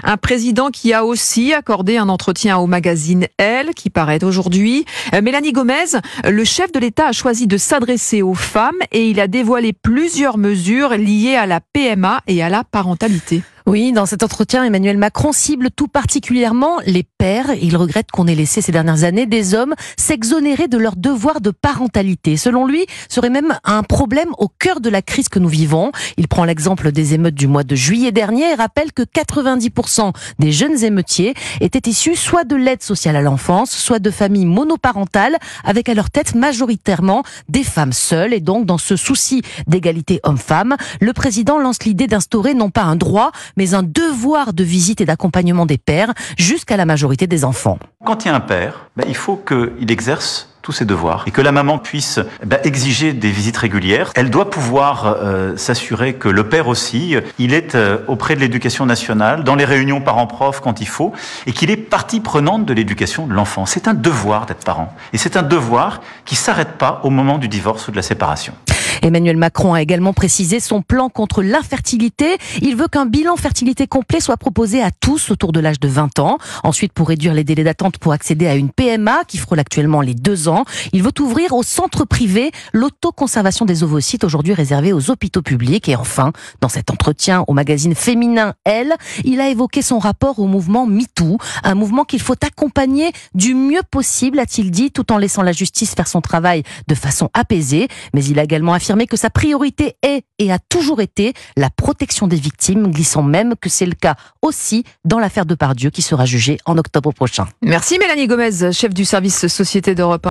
Un président qui a aussi accordé un entretien au magazine Elle, qui paraît aujourd'hui. Mélanie Gomez, le chef de l'État a choisi de s'adresser aux femmes et il a dévoilé plusieurs mesures liées à la PMA et à la parentalité. Oui, dans cet entretien, Emmanuel Macron cible tout particulièrement les pères. Il regrette qu'on ait laissé ces dernières années des hommes s'exonérer de leur devoir de parentalité. Selon lui, serait même un problème au cœur de la crise que nous vivons. Il prend l'exemple des émeutes du mois de juillet dernier et rappelle que 90% des jeunes émeutiers étaient issus soit de l'aide sociale à l'enfance, soit de familles monoparentales, avec à leur tête majoritairement des femmes seules. Et donc, dans ce souci d'égalité homme-femme, le président lance l'idée d'instaurer non pas un droit, mais un devoir de visite et d'accompagnement des pères jusqu'à la majorité des enfants. Quand il y a un père, il faut qu'il exerce tous ses devoirs et que la maman puisse exiger des visites régulières. Elle doit pouvoir s'assurer que le père aussi, il est auprès de l'éducation nationale, dans les réunions parents-prof quand il faut, et qu'il est partie prenante de l'éducation de l'enfant. C'est un devoir d'être parent. Et c'est un devoir qui ne s'arrête pas au moment du divorce ou de la séparation. Emmanuel Macron a également précisé son plan contre l'infertilité. Il veut qu'un bilan fertilité complet soit proposé à tous autour de l'âge de 20 ans. Ensuite, pour réduire les délais d'attente pour accéder à une PMA qui frôle actuellement les 2 ans, il veut ouvrir aux centres privés l'autoconservation des ovocytes aujourd'hui réservée aux hôpitaux publics. Et enfin, dans cet entretien au magazine féminin Elle, il a évoqué son rapport au mouvement MeToo, un mouvement qu'il faut accompagner du mieux possible, a-t-il dit, tout en laissant la justice faire son travail de façon apaisée. Mais il a également affirmé que sa priorité est et a toujours été la protection des victimes, glissant même que c'est le cas aussi dans l'affaire Depardieu qui sera jugée en octobre prochain. Merci Mélanie Gomez, chef du service Société d'Europe 1.